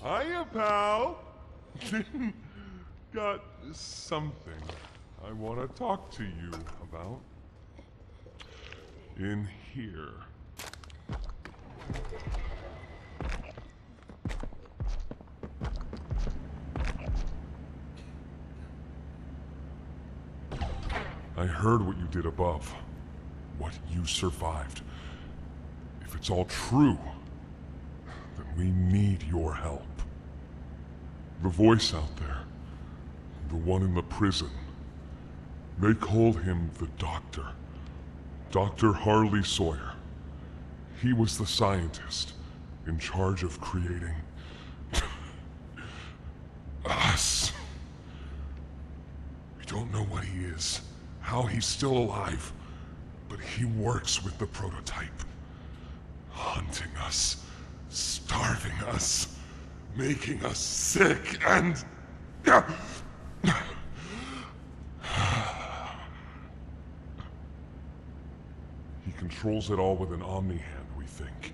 Hiya, pal. Got something I want to talk to you about. In here. I heard what you did above. What you survived. If it's all true, then we need your help. The voice out there, the one in the prison, they called him the Doctor. Dr. Harley Sawyer. He was the scientist in charge of creating us. We don't know what he is, how he's still alive, but he works with the prototype. Hunting us, starving us, making us sick, and... He controls it all with an Omni-Hand, we think.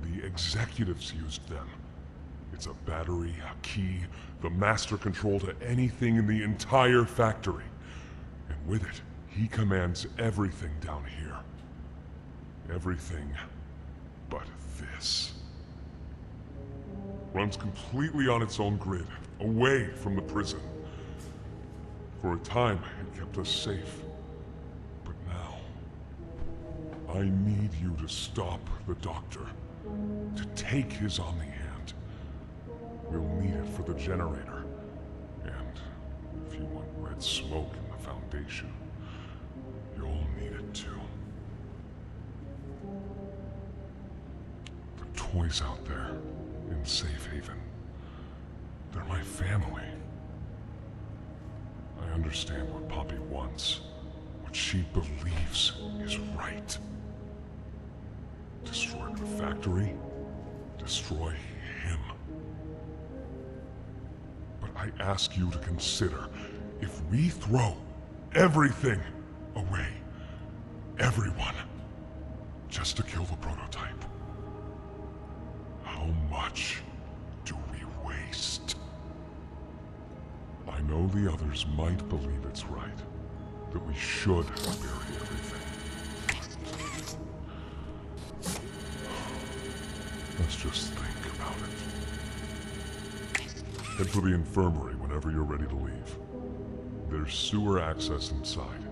The executives used them. It's a battery, a key, the master control to anything in the entire factory. And with it, he commands everything down here. Everything but this. Runs completely on its own grid, away from the prison. For a time, it kept us safe. But now, I need you to stop the Doctor. To take his Omni-Hand. We'll need it for the generator. And if you want red smoke in the Foundation, you'll need it too. The toys out there in Safe Haven, they're my family. I understand what Poppy wants, what she believes is right. Destroy the factory, destroy him. But I ask you to consider, if we throw everything away, everyone, just to kill the prototype, how much do we waste? I know the others might believe it's right, that we should bury everything. Let's just think about it. Head for the infirmary whenever you're ready to leave. There's sewer access inside.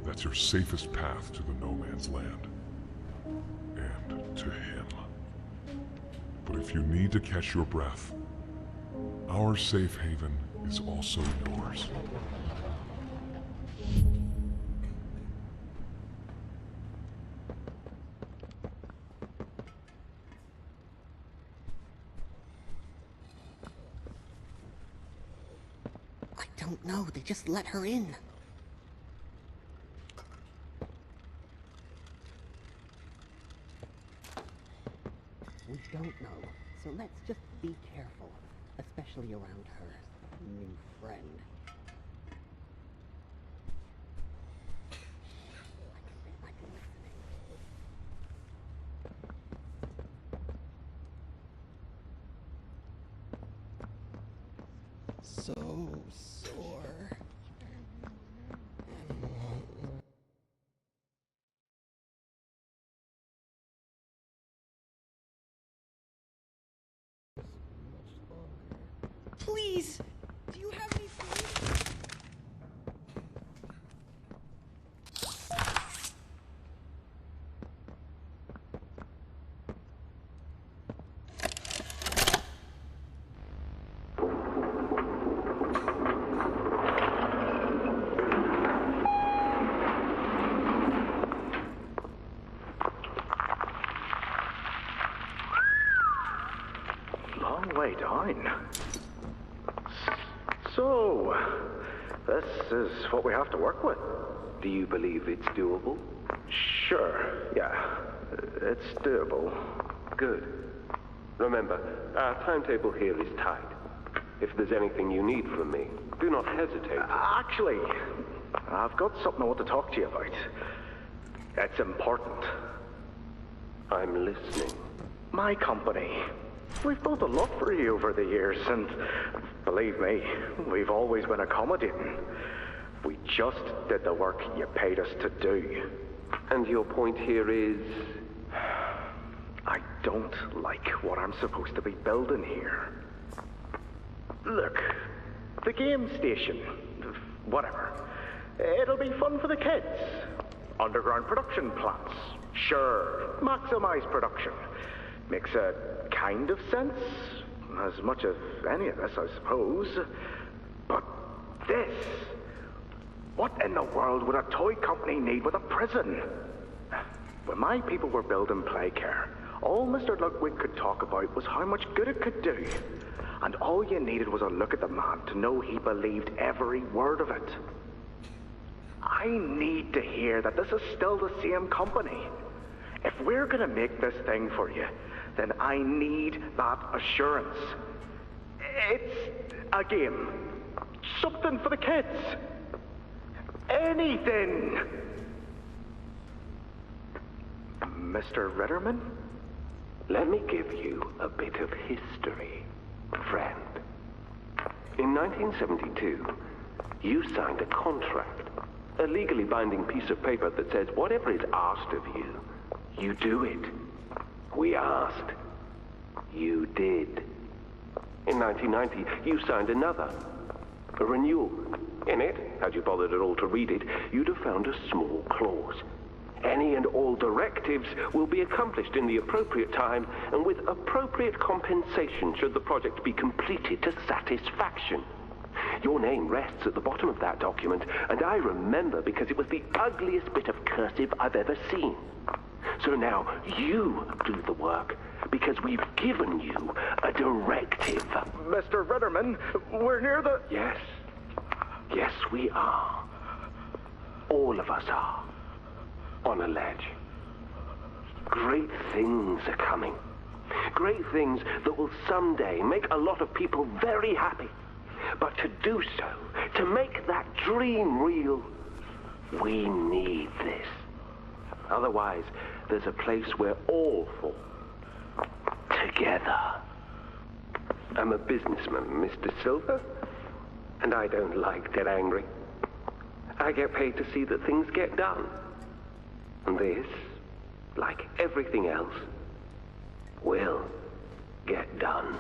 That's your safest path to the No Man's Land. And to him. But if you need to catch your breath, our safe haven is also yours. I don't know, they just let her in. We don't know, so let's just be careful, especially around her new friend. I can listen. So sore. Please! Do you have any food? Long way down. So, this is what we have to work with. Do you believe it's doable? Sure, yeah. It's doable. Good. Remember, our timetable here is tight. If there's anything you need from me, do not hesitate. Actually, I've got something I want to talk to you about. It's important. I'm listening. My company, We've built a lot for you over the years, and believe me, we've always been accommodating. We just did the work you paid us to do. And your point here is? I don't like what I'm supposed to be building here. Look, the game station, whatever. It'll be fun for the kids. Underground production plants. Sure, maximize production. Makes a kind of sense. As much as any of this, I suppose. But this... what in the world would a toy company need with a prison? When my people were building Playcare, all Mr. Ludwig could talk about was how much good it could do. And all you needed was a look at the man to know he believed every word of it. I need to hear that this is still the same company. If we're gonna make this thing for you, then I need that assurance. It's a game. Something for the kids. Anything. Mr. Ritterman? Let me give you a bit of history, friend. In 1972, you signed a contract, a legally binding piece of paper that says whatever is asked of you, you do it. We asked. You did. In 1990, you signed another, a renewal. In it, had you bothered at all to read it, you'd have found a small clause. Any and all directives will be accomplished in the appropriate time and with appropriate compensation should the project be completed to satisfaction. Your name rests at the bottom of that document, and I remember because it was the ugliest bit of cursive I've ever seen. So now you do the work because we've given you a directive. Mr. Ritterman, we're near the... Yes. Yes, we are. All of us are. On a ledge. Great things are coming. Great things that will someday make a lot of people very happy. But to do so, to make that dream real, we need this. Otherwise, there's a place we're all for. Together. I'm a businessman, Mr. Silver, and I don't like to get angry. I get paid to see that things get done. And this, like everything else, will get done.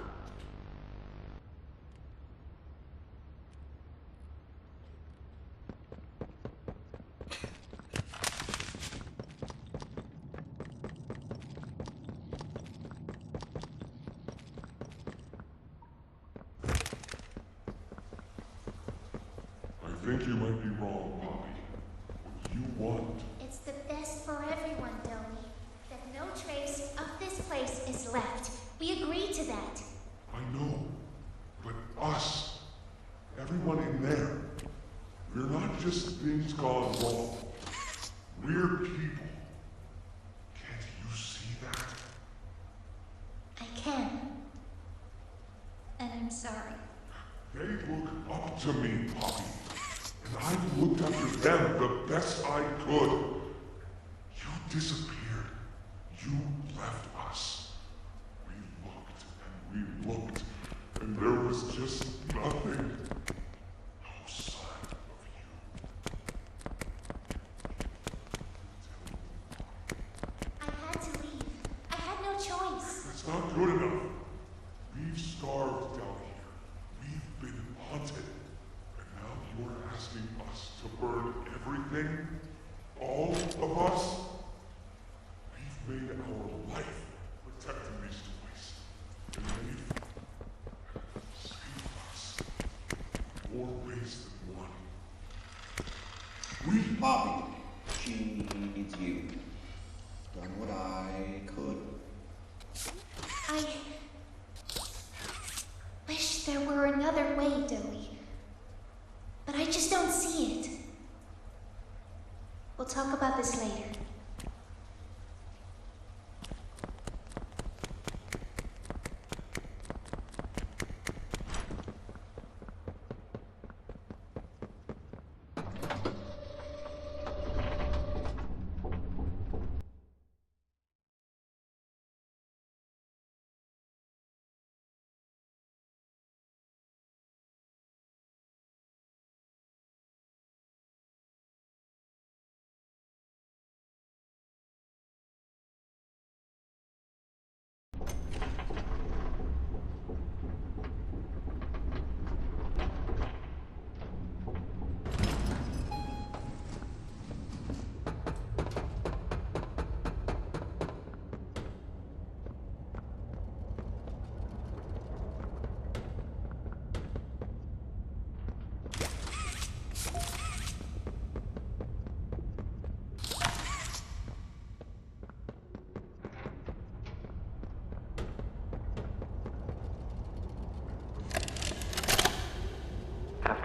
I think you might be wrong, Poppy. What you want... It's the best for everyone, Domi. That no trace of this place is left. We agree to that. I know. But us, everyone in there, we're not just things gone wrong. We're people. Can't you see that? I can. And I'm sorry. They look up to me, Poppy. And I looked after them the best I could. You disappeared. You left us. We looked and we looked, and there was just nothing. No sign of you. I had to leave. I had no choice. That's not good enough. We've starved down here. We've been hunted. And now you're asking us to burn everything? All of us? We've made our life protecting these toys. And they've saved us. More ways than one. We, Poppy, she needs you. Done what I could. I wish there were another way, Domi. But I just don't see it. We'll talk about this later.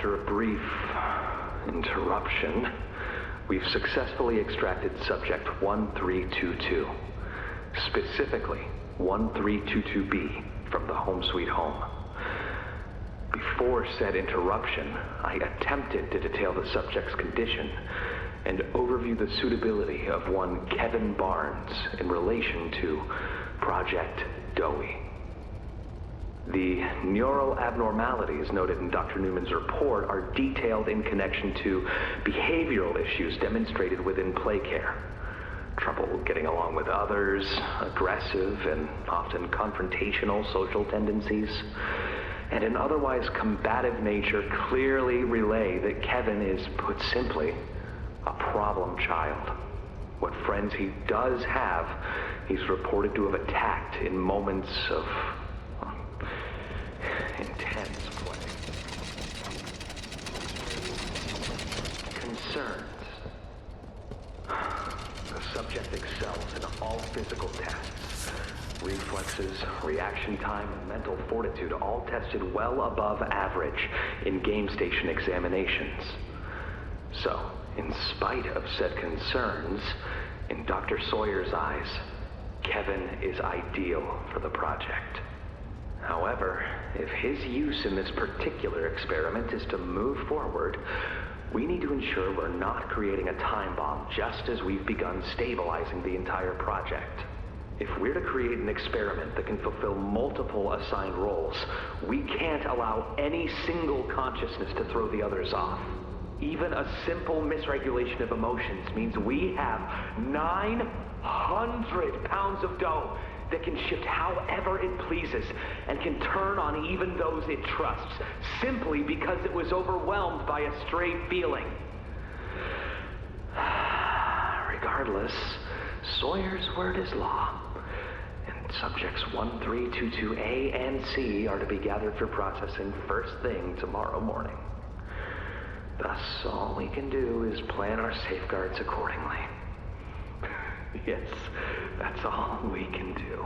After a brief interruption, we've successfully extracted subject 1322, specifically 1322B, from the home sweet home. Before said interruption, I attempted to detail the subject's condition and overview the suitability of one Kevin Barnes in relation to Project Dowie. The neural abnormalities noted in Dr. Newman's report are detailed in connection to behavioral issues demonstrated within play care. Trouble getting along with others, aggressive and often confrontational social tendencies, and an otherwise combative nature clearly relay that Kevin is, put simply, a problem child. What friends he does have, he's reported to have attacked in moments of intense play. Concerns. The subject excels in all physical tests. Reflexes, reaction time, and mental fortitude all tested well above average in game station examinations. So, in spite of said concerns, in Dr. Sawyer's eyes, Kevin is ideal for the project. However, if his use in this particular experiment is to move forward, we need to ensure we're not creating a time bomb just as we've begun stabilizing the entire project. If we're to create an experiment that can fulfill multiple assigned roles, we can't allow any single consciousness to throw the others off. Even a simple misregulation of emotions means we have 900 pounds of dough that can shift however it pleases and can turn on even those it trusts, simply because it was overwhelmed by a stray feeling. Regardless, Sawyer's word is law, and subjects 1322A and C are to be gathered for processing first thing tomorrow morning. Thus, all we can do is plan our safeguards accordingly. Yes, that's all we can do.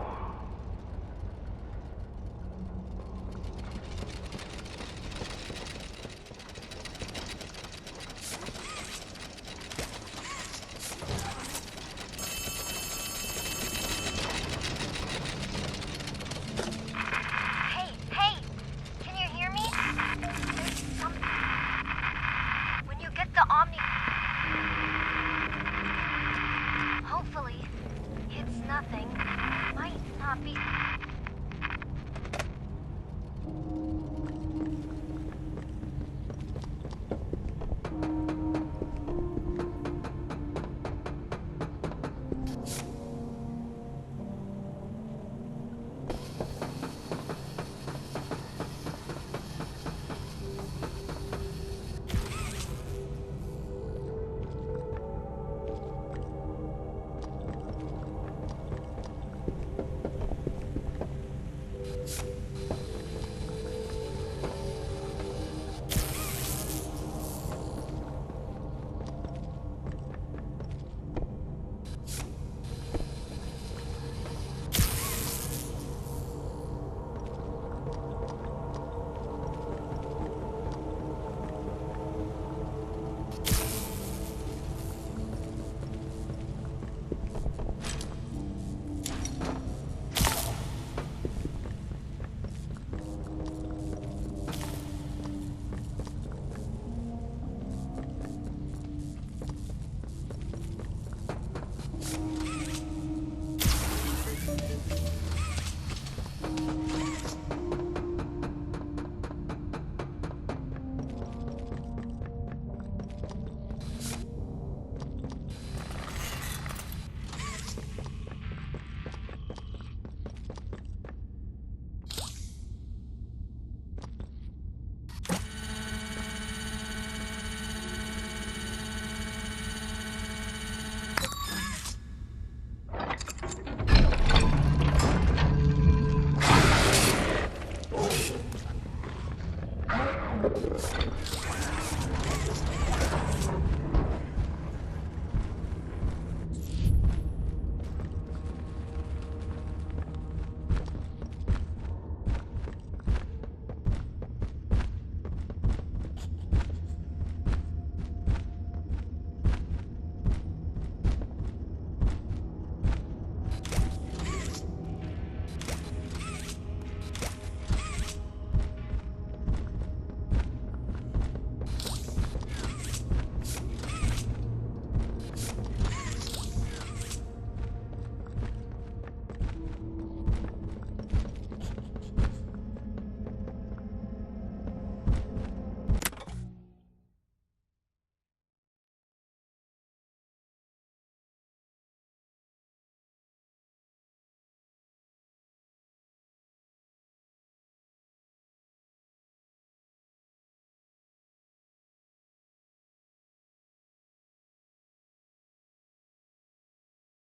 Hey, can you hear me? There's something. When you get the Omni... Hopefully, it's nothing. Might not be...